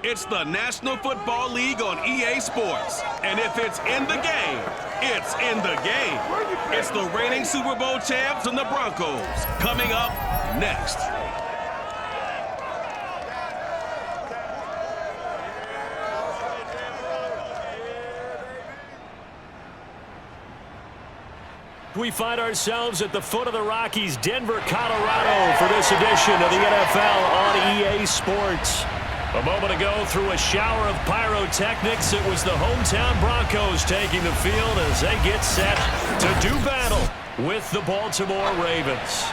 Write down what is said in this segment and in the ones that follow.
It's the National Football League on EA Sports. And if it's in the game, it's in the game. It's the reigning Super Bowl champs and the Broncos. Coming up next. We find ourselves at the foot of the Rockies, Denver, Colorado, for this edition of the NFL on EA Sports. A moment ago, through a shower of pyrotechnics, it was the hometown Broncos taking the field as they get set to do battle with the Baltimore Ravens.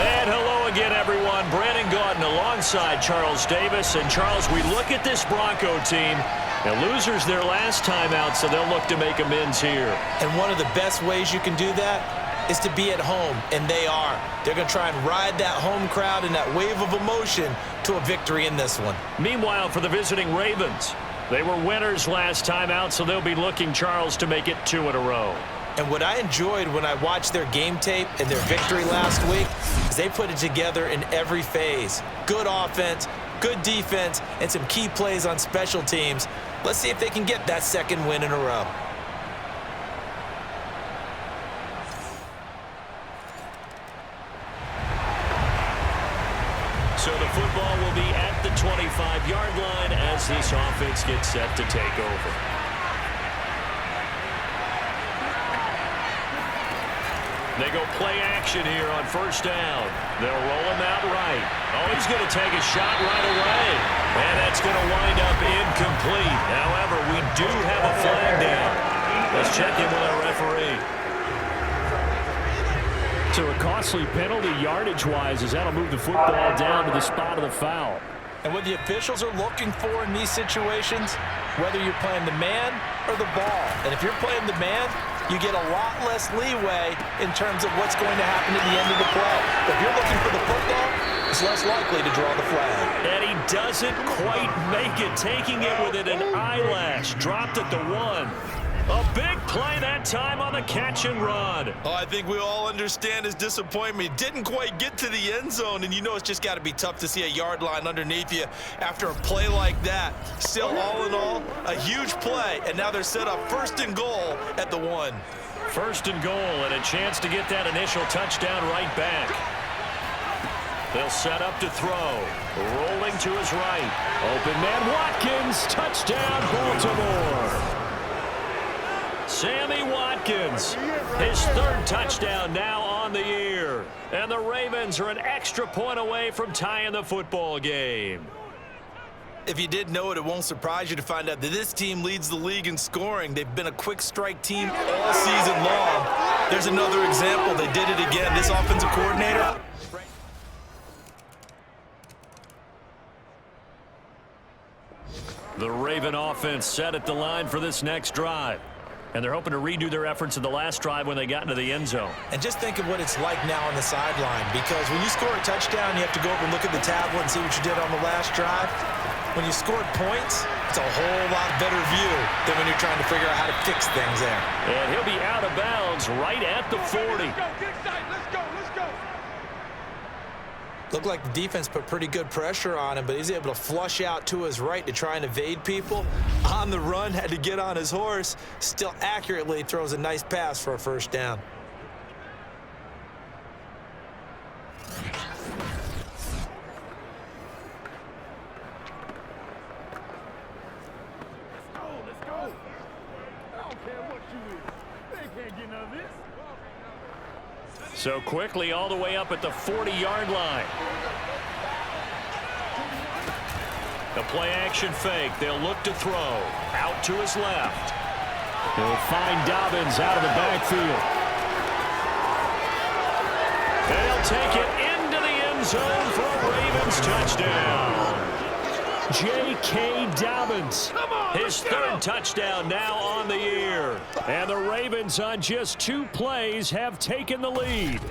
And hello again, everyone. Brandon Gaudin alongside Charles Davis. And Charles, we look at this Bronco team. The losers their last time out, so they'll look to make amends here. And one of the best ways you can do that is to be at home, and they are. They're going to try and ride that home crowd and that wave of emotion to a victory in this one. Meanwhile, for the visiting Ravens, they were winners last time out, so they'll be looking, Charles, to make it 2 in a row. And what I enjoyed when I watched their game tape and their victory last week is they put it together in every phase. Good offense, good defense, and some key plays on special teams. Let's see if they can get that second win in a row. So the football will be at the 25-yard line as this offense gets set to take over. They go play action here on first down. They'll roll him out right. Oh, he's going to take a shot right away. And that's going to wind up incomplete. However, we do have a flag down. Let's check in with our referee. So a costly penalty yardage-wise as that'll move the football down to the spot of the foul. And what the officials are looking for in these situations, whether you're playing the man or the ball. And if you're playing the man, you get a lot less leeway in terms of what's going to happen at the end of the play. If you're looking for the football, it's less likely to draw the flag. And he doesn't quite make it, taking it within an eyelash. Dropped at the 1. A big play that time on the catch and run. Oh, I think we all understand his disappointment. Didn't quite get to the end zone, and you know it's just got to be tough to see a yard line underneath you after a play like that. Still, all in all, a huge play, and now they're set up first and goal at the 1. First and goal, and a chance to get that initial touchdown right back. They'll set up to throw. Rolling to his right. Open man Watkins. Touchdown, Baltimore. Sammy Watkins, his 3rd touchdown now on the year. And the Ravens are an extra point away from tying the football game. If you didn't know it, it won't surprise you to find out that this team leads the league in scoring. They've been a quick strike team all season long. There's another example. They did it again. This offensive coordinator. The Raven offense set at the line for this next drive. And they're hoping to redo their efforts in the last drive when they got into the end zone. And just think of what it's like now on the sideline, because when you score a touchdown, you have to go over and look at the tablet and see what you did on the last drive. When you scored points, it's a whole lot better view than when you're trying to figure out how to fix things there. And he'll be out of bounds right at the 40. Looked like the defense put pretty good pressure on him, but he's able to flush out to his right to try and evade people. On the run, had to get on his horse. Still accurately throws a nice pass for a first down. Let's go. I don't care what you is. They can't get none of this. So quickly all the way up at the 40-yard line. The play action fake. They'll look to throw. Out to his left. They'll find Dobbins out of the backfield. They'll take it into the end zone for a Ravens touchdown. J.K. Dobbins, his 3rd touchdown now on the year. And the Ravens on just 2 plays have taken the lead.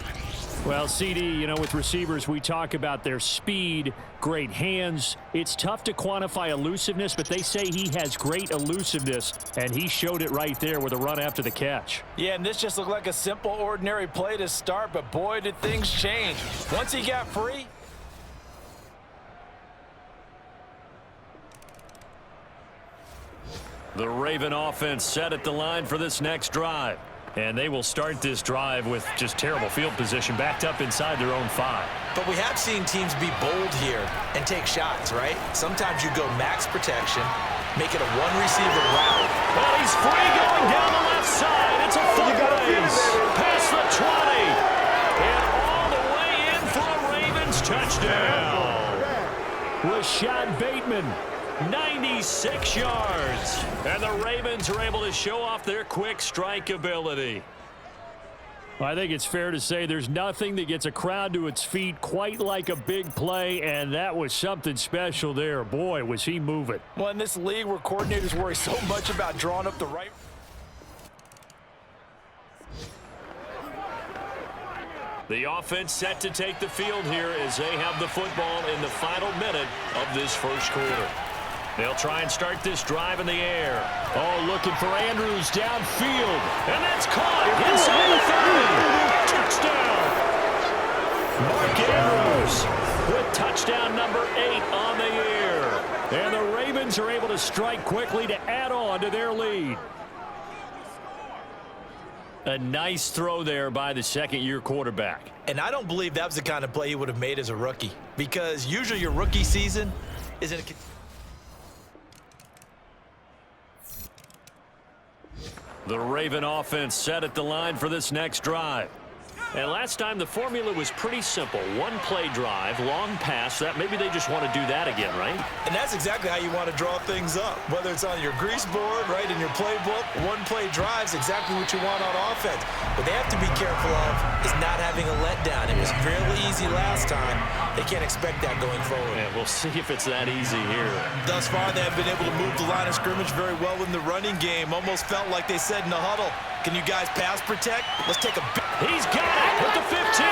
Well, CD, you know, with receivers, we talk about their speed, great hands. It's tough to quantify elusiveness, but they say he has great elusiveness, and he showed it right there with a run after the catch. Yeah, and this just looked like a simple, ordinary play to start, but boy, did things change. Once he got free. The Raven offense set at the line for this next drive. And they will start this drive with just terrible field position, backed up inside their own 5. But we have seen teams be bold here and take shots, right? Sometimes you go max protection, make it a one-receiver route. Well, he's free going down the left side. It's a foot race. Past the 20. And all the way in for a Ravens touchdown. Rashad Bateman. 96 yards. And the Ravens are able to show off their quick strike ability. I think it's fair to say there's nothing that gets a crowd to its feet quite like a big play, and that was something special there. Boy, was he moving. Well, in this league where coordinators worry so much about drawing up the right. The offense set to take the field here as they have the football in the final minute of this first quarter. They'll try and start this drive in the air. Oh, looking for Andrews downfield. And that's caught inside the 30. Touchdown. Mark Andrews with touchdown number 8 on the year. And the Ravens are able to strike quickly to add on to their lead. A nice throw there by the second-year quarterback. And I don't believe that was the kind of play he would have made as a rookie, because usually your rookie season isn't a... The Raven offense set at the line for this next drive. And last time the formula was pretty simple. One-play drive, long pass. That maybe they just want to do that again, right? And that's exactly how you want to draw things up. Whether it's on your grease board, right, in your playbook, one-play drive is exactly what you want on offense. What they have to be careful of is not having a letdown. It was fairly easy last time. They can't expect that going forward. Yeah, we'll see if it's that easy here. Thus far, they have been able to move the line of scrimmage very well in the running game. Almost felt like they said in the huddle, can you guys pass protect? Let's take a big... He's got it with the 15.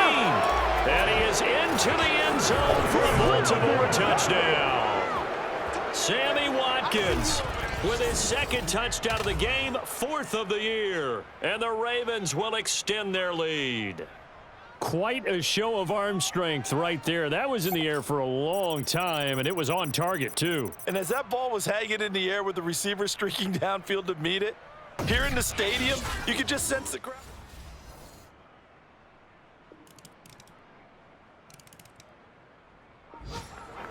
And he is into the end zone for a Baltimore touchdown. Sammy Watkins with his second touchdown of the game, 4th of the year. And the Ravens will extend their lead. Quite a show of arm strength right there. That was in the air for a long time, and it was on target, too. And as that ball was hanging in the air with the receiver streaking downfield to meet it, here in the stadium, you could just sense the crowd.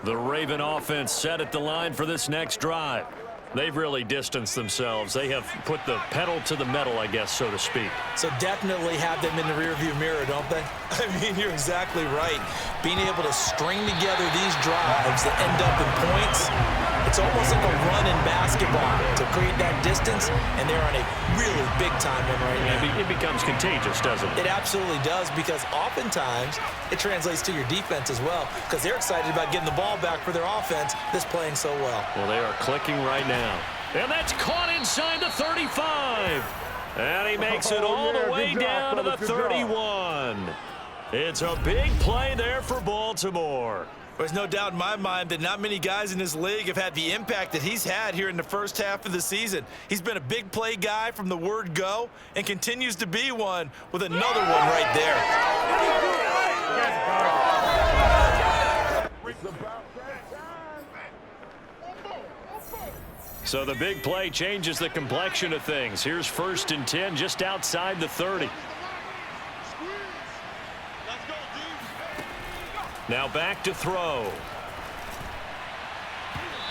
The Raven offense set at the line for this next drive. They've really distanced themselves. They have put the pedal to the metal, I guess, so to speak. So definitely have them in the rearview mirror, don't they? I mean, you're exactly right. Being able to string together these drives that end up in points, it's almost like a run in basketball to create that distance, and they're on a really big-time one right now. It becomes contagious, doesn't it? It absolutely does, because oftentimes it translates to your defense as well, because they're excited about getting the ball back for their offense that's playing so well. Well, they are clicking right now. And that's caught inside the 35. And he makes it all the way down to the 31. It's a big play there for Baltimore. There's no doubt in my mind that not many guys in this league have had the impact that he's had here in the first half of the season. He's been a big play guy from the word go and continues to be one with another one right there. So the big play changes the complexion of things. Here's 1st and 10 just outside the 30. Now back to throw.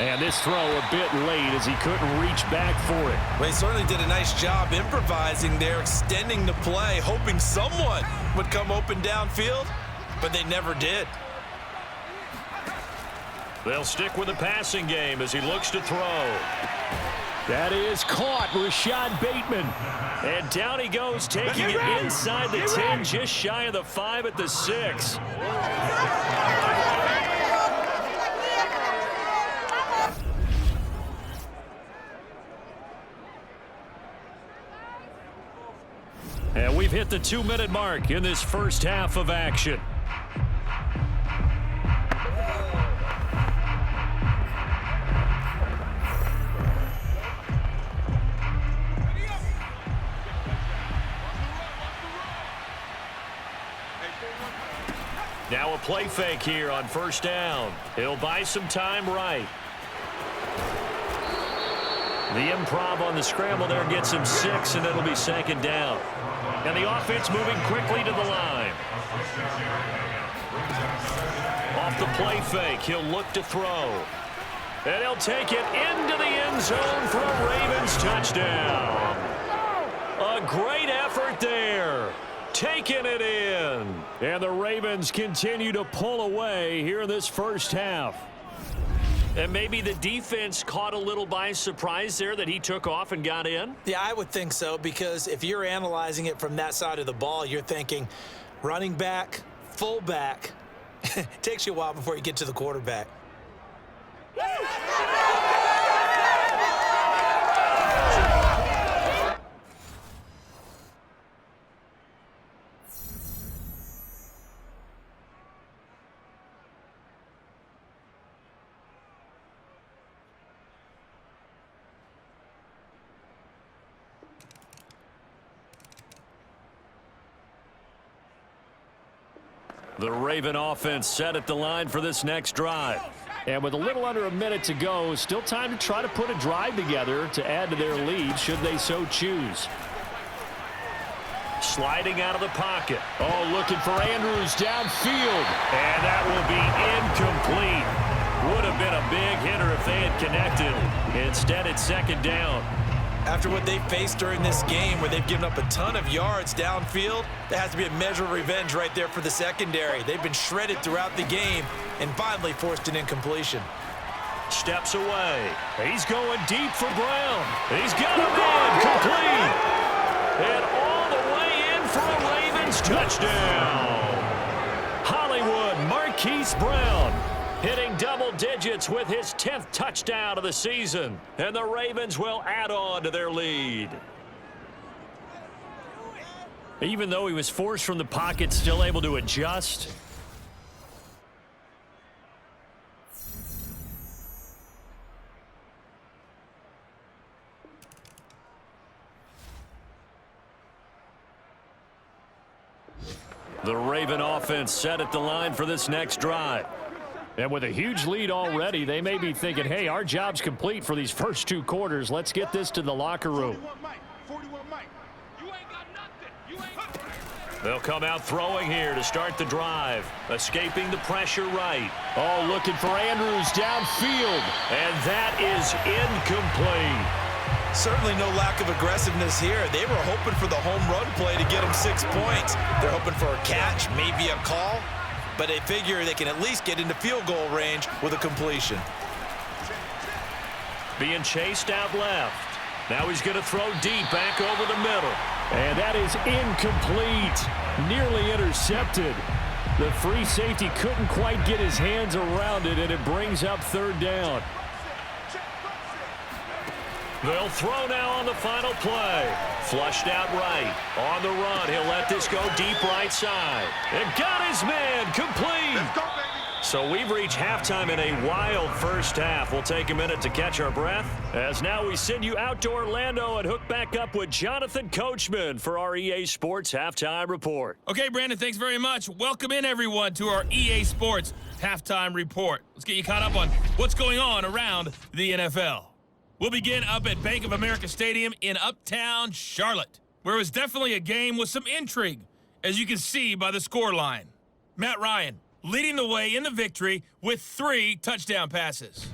And this throw a bit late as he couldn't reach back for it. Well, he certainly did a nice job improvising there, extending the play, hoping someone would come open downfield, but they never did. They'll stick with the passing game as he looks to throw. That is caught, Rashad Bateman. And down he goes, taking it inside the 10, just shy of the 5 at the 6. And we've hit the 2-minute mark in this first half of action. Now a play fake here on first down. He'll buy some time right. The improv on the scramble there gets him 6, and it'll be second down. And the offense moving quickly to the line. Off the play fake, he'll look to throw. And he'll take it into the end zone for a Ravens touchdown. A great effort there. Taking it in. And the Ravens continue to pull away here in this first half. And maybe the defense caught a little by surprise there that he took off and got in? Yeah, I would think so, because if you're analyzing it from that side of the ball, you're thinking running back, fullback. It takes you a while before you get to the quarterback. The Raven offense set at the line for this next drive. And with a little under a minute to go, still time to try to put a drive together to add to their lead should they so choose. Sliding out of the pocket. Oh, looking for Andrews downfield. And that will be incomplete. Would have been a big hitter if they had connected. Instead, it's second down. After what they faced during this game, where they've given up a ton of yards downfield, there has to be a measure of revenge right there for the secondary. They've been shredded throughout the game and finally forced an incompletion. Steps away. He's going deep for Brown. He's got him in. Complete. And all the way in for a Ravens touchdown. Hollywood Marquise Brown hitting double digits with his 10th touchdown of the season. And the Ravens will add on to their lead. Even though he was forced from the pocket, still able to adjust. The Raven offense set at the line for this next drive. And with a huge lead already, they may be thinking, hey, our job's complete for these first 2 quarters. Let's get this to the locker room. They'll come out throwing here to start the drive. Escaping the pressure right. Oh, looking for Andrews downfield. And that is incomplete. Certainly no lack of aggressiveness here. They were hoping for the home run play to get them 6 points. They're hoping for a catch, maybe a call. But they figure they can at least get into field goal range with a completion. Being chased out left. Now he's going to throw deep back over the middle. And that is incomplete. Nearly intercepted. The free safety couldn't quite get his hands around it, and it brings up third down. They'll throw now on the final play. Flushed out right. On the run, he'll let this go deep right side. And got his man complete. So we've reached halftime in a wild first half. We'll take a minute to catch our breath, as now we send you out to Orlando and hook back up with Jonathan Coachman for our EA Sports Halftime Report. Okay, Brandon, thanks very much. Welcome in, everyone, to our EA Sports Halftime Report. Let's get you caught up on what's going on around the NFL. We'll begin up at Bank of America Stadium in Uptown Charlotte, where it was definitely a game with some intrigue, as you can see by the scoreline. Matt Ryan leading the way in the victory with 3 touchdown passes.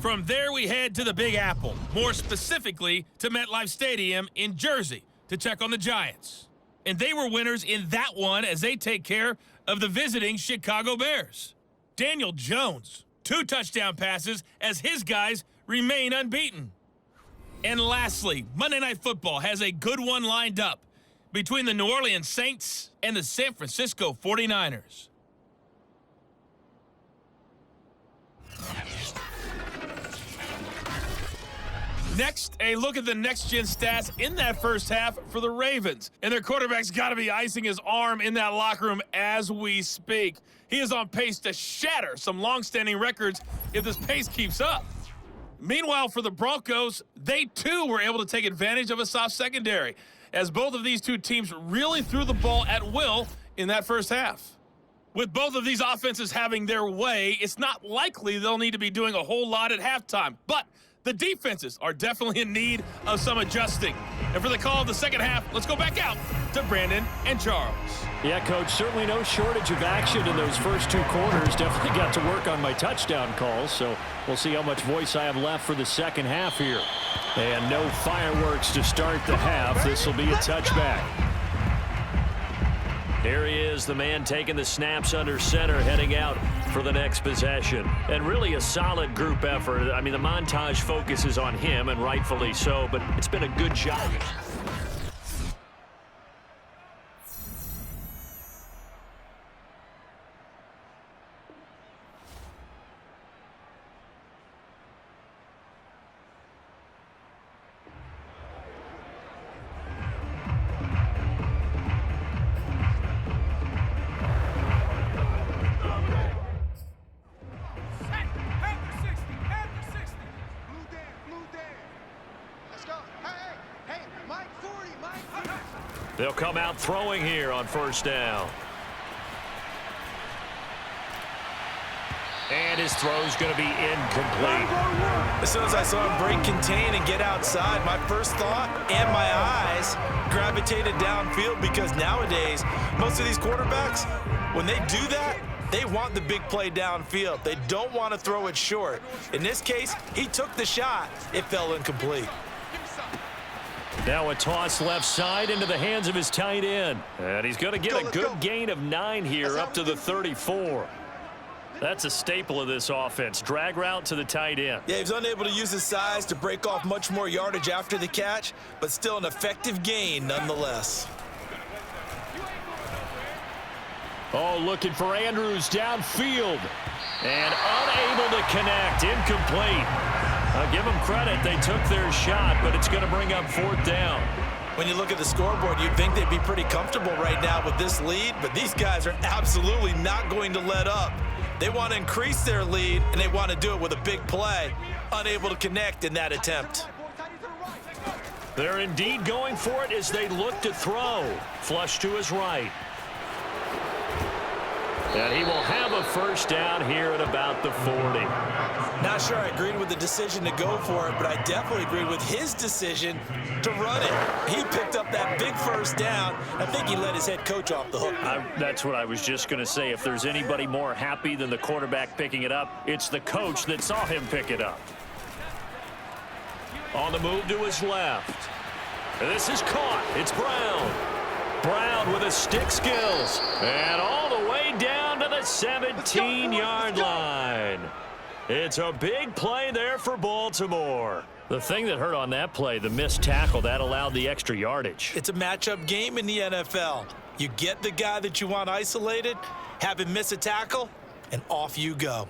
From there, we head to the Big Apple, more specifically to MetLife Stadium in Jersey, to check on the Giants. And they were winners in that one as they take care of the visiting Chicago Bears. Daniel Jones, 2 touchdown passes as his guys remain unbeaten. And lastly, Monday Night Football has a good one lined up between the New Orleans Saints and the San Francisco 49ers. Next, a look at the next-gen stats in that first half for the Ravens. And their quarterback's got to be icing his arm in that locker room as we speak. He is on pace to shatter some long-standing records if this pace keeps up. Meanwhile, for the Broncos, they too were able to take advantage of a soft secondary, as both of these two teams really threw the ball at will in that first half. With both of these offenses having their way, it's not likely they'll need to be doing a whole lot at halftime. But the defenses are definitely in need of some adjusting. And for the call of the second half, let's go back out to Brandon and Charles. Yeah, Coach, certainly no shortage of action in those first two quarters. Definitely got to work on my touchdown calls, so we'll see how much voice I have left for the second half here. And no fireworks to start the half. This will be a touchback. Here he is, the man taking the snaps under center, heading out for the next possession. And really a solid group effort. I mean, the montage focuses on him, and rightfully so, but it's been a good job. They'll come out throwing here on first down. And his throw's going to be incomplete. As soon as I saw him break contain and get outside, my first thought and my eyes gravitated downfield, because nowadays, most of these quarterbacks, when they do that, they want the big play downfield. They don't want to throw it short. In this case, he took the shot. It fell incomplete. Now a toss left side into the hands of his tight end. And he's going to get a good gain of 9 here up to the 34. That's a staple of this offense. Drag route to the tight end. Yeah, he was unable to use his size to break off much more yardage after the catch, but still an effective gain nonetheless. Oh, looking for Andrews downfield. And unable to connect. Incomplete. I'll give them credit. They took their shot, but it's going to bring up 4th down. When you look at the scoreboard, you'd think they'd be pretty comfortable right now with this lead, but these guys are absolutely not going to let up. They want to increase their lead, and they want to do it with a big play. Unable to connect in that attempt. They're indeed going for it as they look to throw. Flush to his right. And he will have a first down here at about the 40. Not sure I agreed with the decision to go for it, but I definitely agreed with his decision to run it. He picked up that big first down. I think he let his head coach off the hook. That's what I was just going to say. If there's anybody more happy than the quarterback picking it up, it's the coach that saw him pick it up. On the move to his left. This is caught. It's Brown. Brown with his stick skills. And all the way down to the 17-yard line. It's a big play there for Baltimore. The thing that hurt on that play, the missed tackle, that allowed the extra yardage. It's a matchup game in the NFL. You get the guy that you want isolated, have him miss a tackle, and off you go.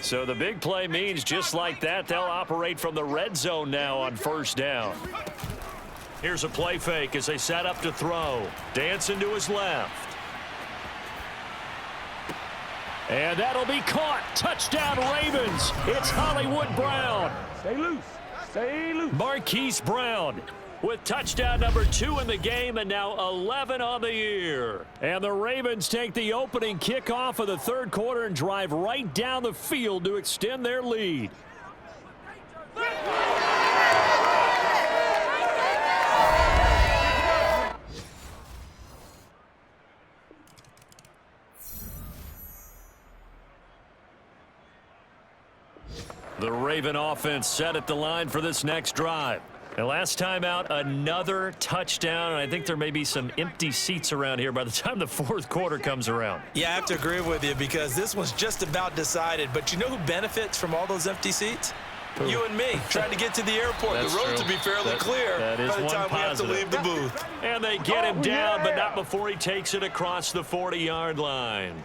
So the big play means just like that, they'll operate from the red zone now on first down. Here's a play fake as they set up to throw. Dancing to his left. And that'll be caught. Touchdown Ravens. It's Hollywood Brown. Stay loose. Stay loose. Marquise Brown with touchdown number 2 in the game, and now 11 on the year. And the Ravens take the opening kickoff of the third quarter and drive right down the field to extend their lead. The Raven offense set at the line for this next drive. And last time out, another touchdown, and I think there may be some empty seats around here by the time the fourth quarter comes around. Yeah, I have to agree with you because this one's just about decided. But you know who benefits from all those empty seats? You and me trying to get to the airport. That's the road true. to be fairly clear that is by the one time we have to positive. leave the booth. And they get him down, but not before he takes it across the 40-yard line.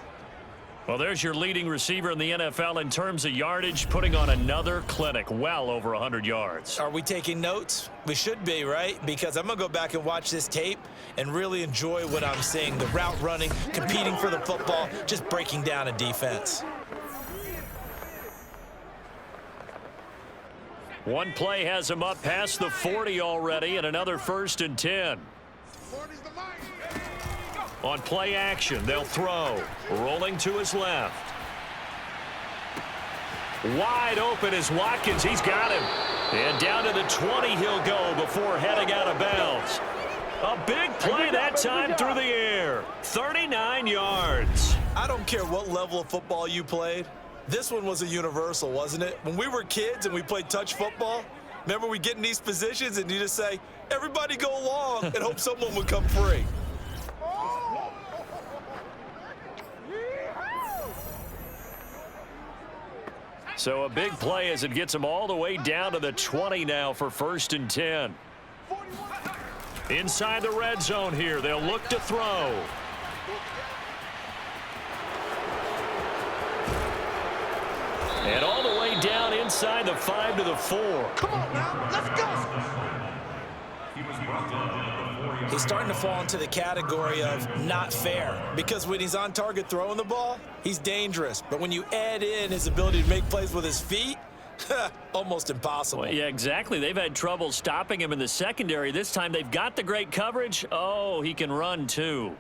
Well, there's your leading receiver in the NFL in terms of yardage, putting on another clinic, well over 100 yards. Are we taking notes? We should be, right? Because I'm going to go back and watch this tape and really enjoy what I'm seeing. The route running, competing for the football, just breaking down a defense. One play has him up past the 40 already, and another 1st and 10. On play action, they'll throw. Rolling to his left. Wide open is Watkins. He's got him. And down to the 20 he'll go before heading out of bounds. A big play that time through the air. 39 yards. I don't care what level of football you played. This one was a universal, wasn't it? When we were kids and we played touch football, remember we get in these positions and you just say, everybody go long and hope someone would come free. So a big play as it gets him all the way down to the 20 now for 1st and 10. Inside the red zone here, they'll look to throw. And all the way down inside the 5 to the 4. Come on now, let's go. He's starting to fall into the category of not fair, because when he's on target throwing the ball, he's dangerous. But when you add in his ability to make plays with his feet, almost impossible. Well, yeah, exactly. They've had trouble stopping him in the secondary. This time they've got the great coverage. Oh, he can run too.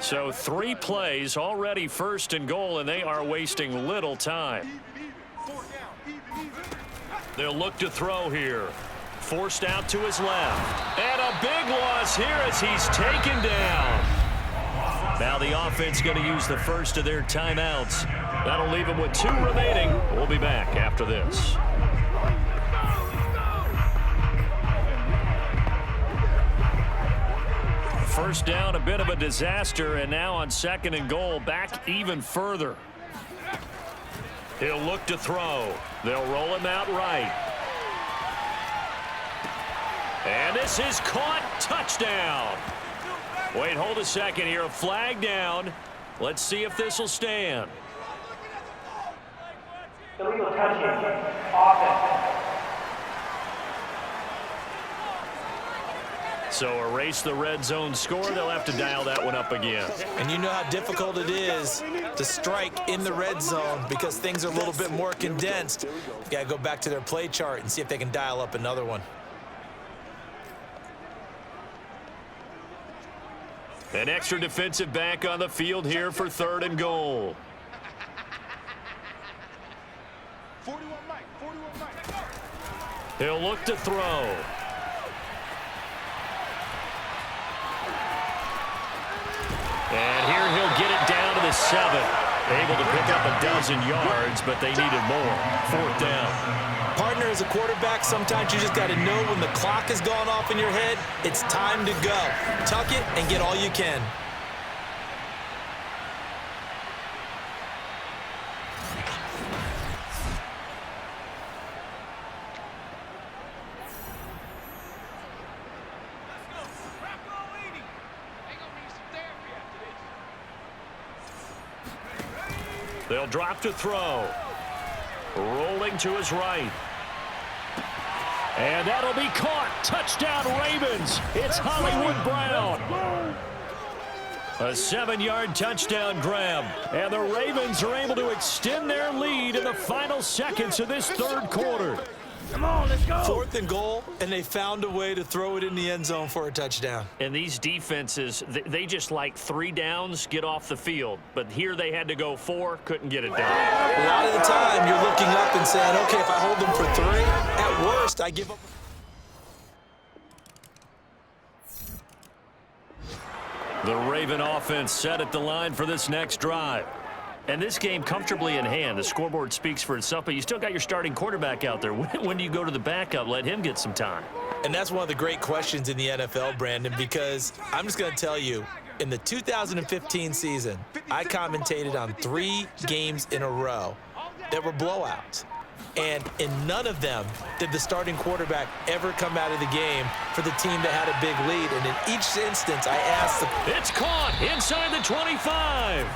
So 3 plays, already 1st and goal, and they are wasting little time. They'll look to throw here. Forced out to his left. And a big loss here as he's taken down. Now the offense going to use the first of their timeouts. That'll leave them with 2 remaining. We'll be back after this. First down, a bit of a disaster, and now on 2nd and goal, back even further. He'll look to throw. They'll roll him out right. And this is caught. Touchdown. Wait, hold a second here. Flag down. Let's see if this will stand. Illegal touching. Offense. So erase the red zone score. They'll have to dial that one up again. And you know how difficult it is to strike in the red zone because things are a little bit more condensed. You got to go back to their play chart and see if they can dial up another one. An extra defensive back on the field here for 3rd and goal. 41 Mike, 41 Mike. He'll look to throw. And here he'll get it down to the 7. Able to pick up a dozen yards, but they needed more. 4th down. Partner, as a quarterback, sometimes you just got to know when the clock has gone off in your head, it's time to go. Tuck it and get all you can. They'll drop to throw. Rolling to his right. And that'll be caught. Touchdown, Ravens. It's Hollywood Brown. A 7-yard touchdown grab. And the Ravens are able to extend their lead in the final seconds of this 3rd quarter. Come on, let's go. 4th and goal, and they found a way to throw it in the end zone for a touchdown. And these defenses, they just like 3 downs, get off the field. But here they had to go 4, couldn't get it done. A lot of the time, you're looking up and saying, okay, if I hold them for 3, at worst, I give up. The Raven offense set at the line for this next drive. And this game comfortably in hand. The scoreboard speaks for itself, but you still got your starting quarterback out there. When do you go to the backup? Let him get some time. And that's one of the great questions in the NFL, Brandon, because I'm just going to tell you, in the 2015 season, I commentated on 3 games in a row that were blowouts. And in none of them did the starting quarterback ever come out of the game for the team that had a big lead. And in each instance, I asked It's caught inside the 25.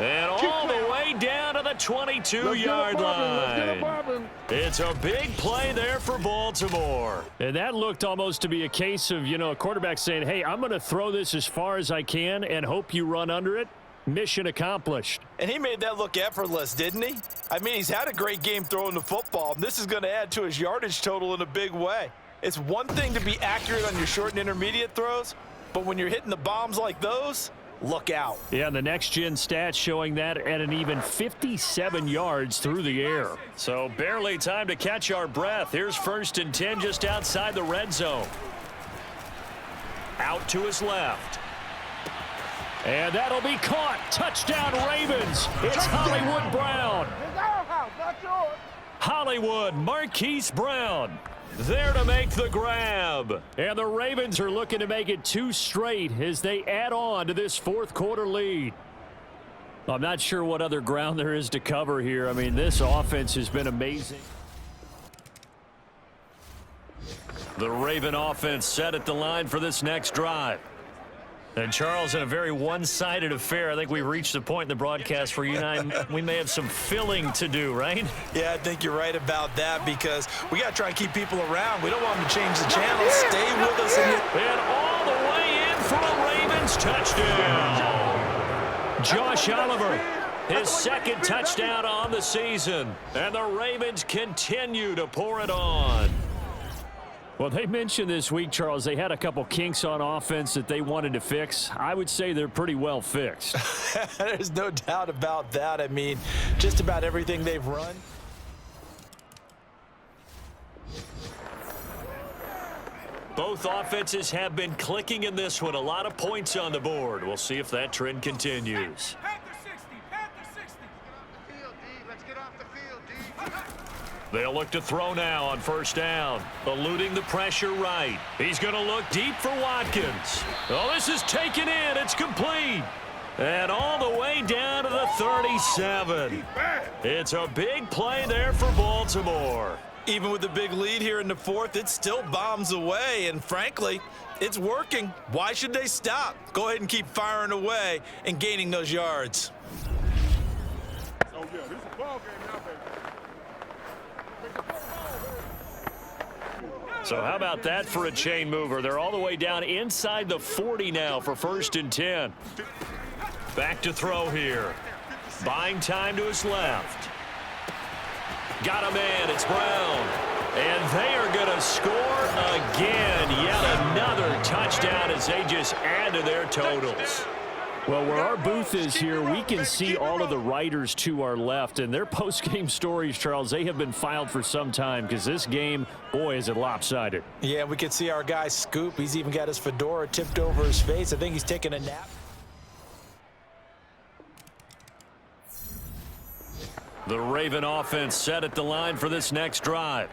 And all the way down to the 22-yard line. It's a big play there for Baltimore. And that looked almost to be a case of, a quarterback saying, hey, I'm going to throw this as far as I can and hope you run under it. Mission accomplished. And he made that look effortless, didn't he? I mean, he's had a great game throwing the football, and this is going to add to his yardage total in a big way. It's one thing to be accurate on your short and intermediate throws, but when you're hitting the bombs like those, look out. Yeah, the next-gen stats showing that at an even 57 yards through the air. So barely time to catch our breath. Here's 1st and 10 just outside the red zone. Out to his left. And that'll be caught. Touchdown, Ravens. It's Hollywood Brown. It's our house, not yours. Hollywood, Marquise Brown. There to make the grab. And the Ravens are looking to make it 2 straight as they add on to this 4th quarter lead. I'm not sure what other ground there is to cover here. I mean, this offense has been amazing. The Raven offense set at the line for this next drive. And, Charles, in a very one-sided affair, I think we've reached the point in the broadcast where you and I, we may have some filling to do, right? Yeah, I think you're right about that because we got to try and keep people around. We don't want them to change the channel. Stay with us. And all the way in for a Ravens touchdown. Josh Oliver, his 2nd touchdown on the season. And the Ravens continue to pour it on. Well, they mentioned this week, Charles, they had a couple kinks on offense that they wanted to fix. I would say they're pretty well fixed. There's no doubt about that. I mean, just about everything they've run. Both offenses have been clicking in this one. A lot of points on the board. We'll see if that trend continues. They'll look to throw now on 1st down. Eluding the pressure right. He's going to look deep for Watkins. Oh, this is taken in. It's complete. And all the way down to the 37. It's a big play there for Baltimore. Even with the big lead here in the 4th, it still bombs away. And frankly, it's working. Why should they stop? Go ahead and keep firing away and gaining those yards. Oh, yeah, this is a ball game now, baby. So how about that for a chain mover? They're all the way down inside the 40 now for 1st and 10. Back to throw here. Buying time to his left. Got a man. It's Brown. And they are going to score again. Yet another touchdown as they just add to their totals. Well, where our booth is here, we can see all of the writers to our left. And their post-game stories, Charles, they have been filed for some time because this game, boy, is it lopsided. Yeah, we can see our guy Scoop. He's even got his fedora tipped over his face. I think he's taking a nap. The Raven offense set at the line for this next drive.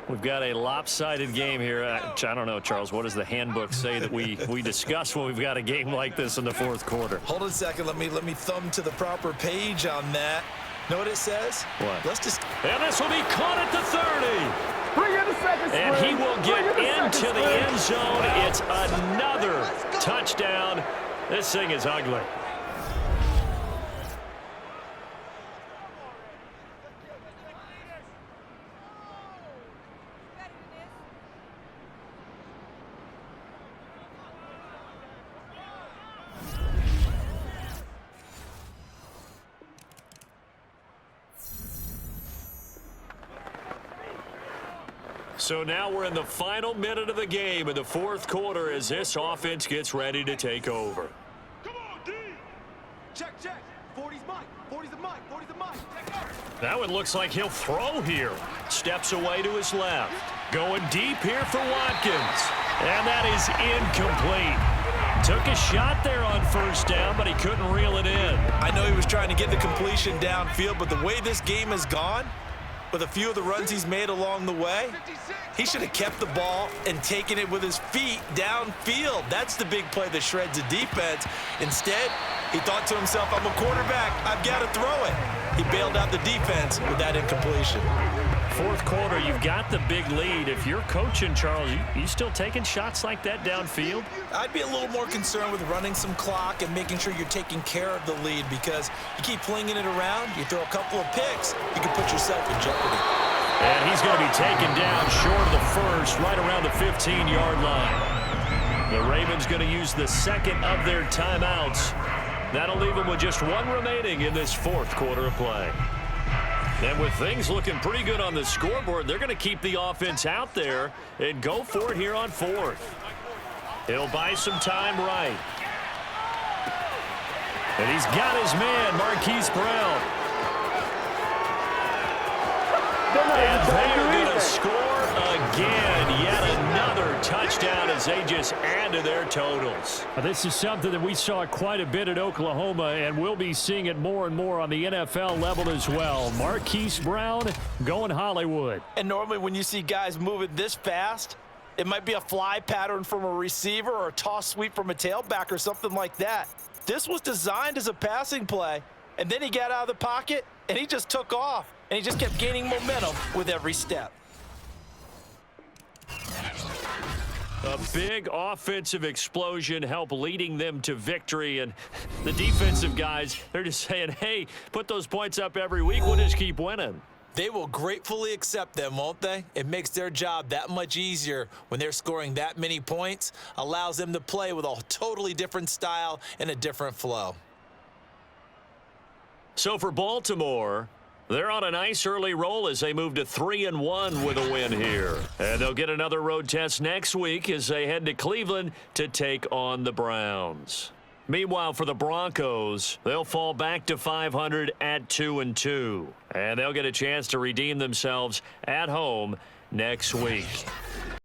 We've got a lopsided game here. I don't know, Charles, what does the handbook say that we discuss when we've got a game like this in the 4th quarter? Hold on a second. Let me thumb to the proper page on that. Know what it says? What? Let's just... And this will be caught at the 30. Bring in the second And spring. he will get into the end zone. It's another touchdown. This thing is ugly. So now we're in the final minute of the game in the 4th quarter as this offense gets ready to take over. Come on, D. Check. 40's mine. 40's the mine. 40's the mine. Now it looks like he'll throw here. Steps away to his left. Going deep here for Watkins. And that is incomplete. Took a shot there on first down, but he couldn't reel it in. I know he was trying to get the completion downfield, but the way this game has gone, with a few of the runs he's made along the way, he should have kept the ball and taken it with his feet downfield. That's the big play that shreds the defense. Instead, he thought to himself, I'm a quarterback, I've got to throw it. He bailed out the defense with that incompletion. Fourth quarter, you've got the big lead. If you're coaching, Charles, you still taking shots like that downfield? I'd be a little more concerned with running some clock and making sure you're taking care of the lead, because you keep flinging it around, you throw a couple of picks, you can put yourself in jeopardy. And he's going to be taken down short of the first, right around the 15-yard line. The Ravens going to use the second of their timeouts. That'll leave them with just one remaining in this fourth quarter of play. And with things looking pretty good on the scoreboard, they're going to keep the offense out there and go for it here on fourth. He'll buy some time right. And he's got his man, Marquise Brown. And they are going to score again. Yet another touchdown as they just add to their totals. This is something that we saw quite a bit at Oklahoma, and we'll be seeing it more and more on the NFL level as well. Marquise Brown going Hollywood. And normally when you see guys moving this fast, it might be a fly pattern from a receiver or a toss sweep from a tailback or something like that. This was designed as a passing play, and then he got out of the pocket, and he just took off, and he just kept gaining momentum with every step. A big offensive explosion helped leading them to victory, and the defensive guys, they're just saying, hey, put those points up every week, we'll just keep winning. They will gratefully accept them, won't they? It makes their job that much easier when they're scoring that many points, allows them to play with a totally different style and a different flow. So for Baltimore, they're on a nice early roll as they move to 3-1 with a win here. And they'll get another road test next week as they head to Cleveland to take on the Browns. Meanwhile, for the Broncos, they'll fall back to 500 at 2-2. And they'll get a chance to redeem themselves at home next week.